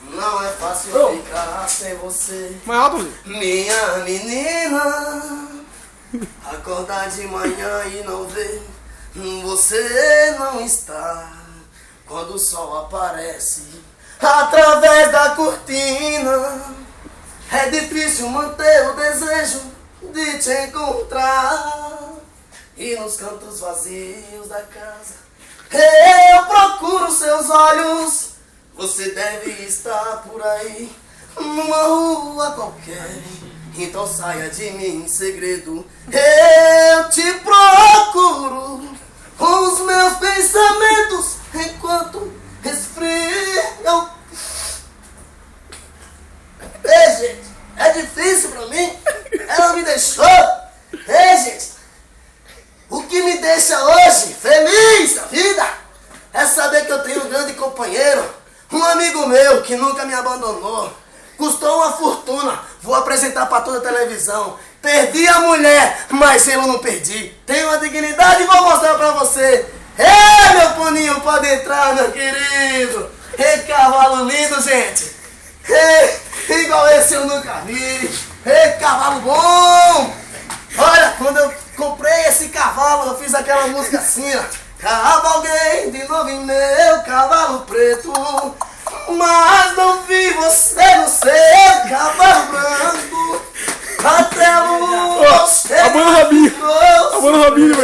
Não é fácil ficar sem você. Mais alto, Luiz. Minha menina, acordar de manhã e não ver, você não está. Quando o sol aparece através da cortina, é difícil manter o desejo de te encontrar. E nos cantos vazios da casa eu procuro seus olhos. Você deve estar por aí, numa rua qualquer. Então saia de mim em segredo, eu te procuro com os meus pensamentos enquanto resfriam. Ei, gente, é difícil pra mim. Ela me deixou. Ei, gente, o que me deixa hoje feliz da vida é saber que eu tenho um grande companheiro, um amigo meu que nunca me abandonou. Custou uma fortuna, vou apresentar pra toda a televisão. Perdi a mulher, mas eu não perdi. Tenho uma dignidade e vou mostrar pra você. Ei, meu paninho, pode entrar, meu querido. Ei, cavalo lindo, gente. Ei, igual esse eu nunca vi. Ei, cavalo bom. Olha, quando eu comprei esse cavalo, eu fiz aquela música assim, ó. Cavalguei de novo em meu cavalo preto, mas não vi você no seu cavalo branco. Até a luz Abana o rabinho. Abana o rabinho,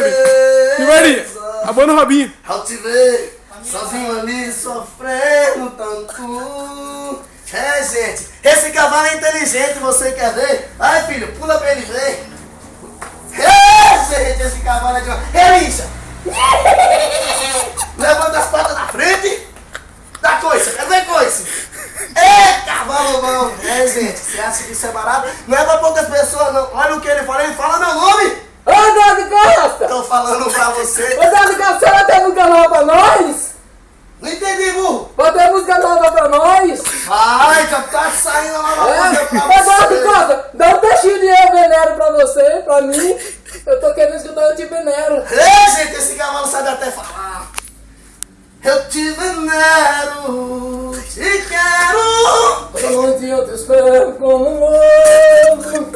Maria. Abana o rabinho. Ao te ver sozinho ali sofrendo tanto. É, gente, esse cavalo é inteligente, você quer ver? Ai, filho, pula pra ele ver. É, gente, esse cavalo é de uma... Elisa! Levanta as patas na frente. Dá coice, quer ver coice? É, cavalo bom. É, gente, você acha que isso é barato? Não é pra poucas pessoas, não. Olha o que ele fala meu nome. Ô, Dado Costa! Tô falando pra você. Ô, Dado Costa, você vai ter música nova pra nós? Não entendi, burro. Vai ter música nova pra nós? Vai, já tá saindo lá uma música pra Ô, Dado você. Costa, dá um peixinho de eu venero pra você, pra mim. Eu tô querendo escutar eu te venero. É, gente, esse cavalo sabe até falar. Eu te venero, te quero. Toda noite eu te espero como um ovo.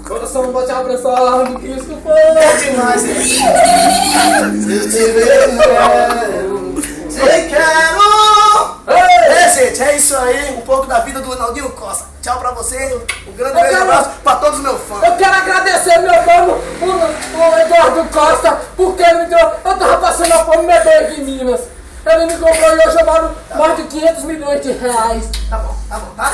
Coração bate apressado, que isso foi. É demais, gente. Eu te venero, te quero. É, gente, é isso aí. Um pouco da vida do Ronaldinho Costa. Tchau pra vocês. Um grande beijo e abraço pra todos os meus fãs. Eu quero agradecer meu dono, o Eduardo Costa, porque ele me deu. Eu tava passando a fome meu dono aqui em Minas. Ele me comprou e eu chamaram mais de 500 milhões de reais. Tá bom, tá?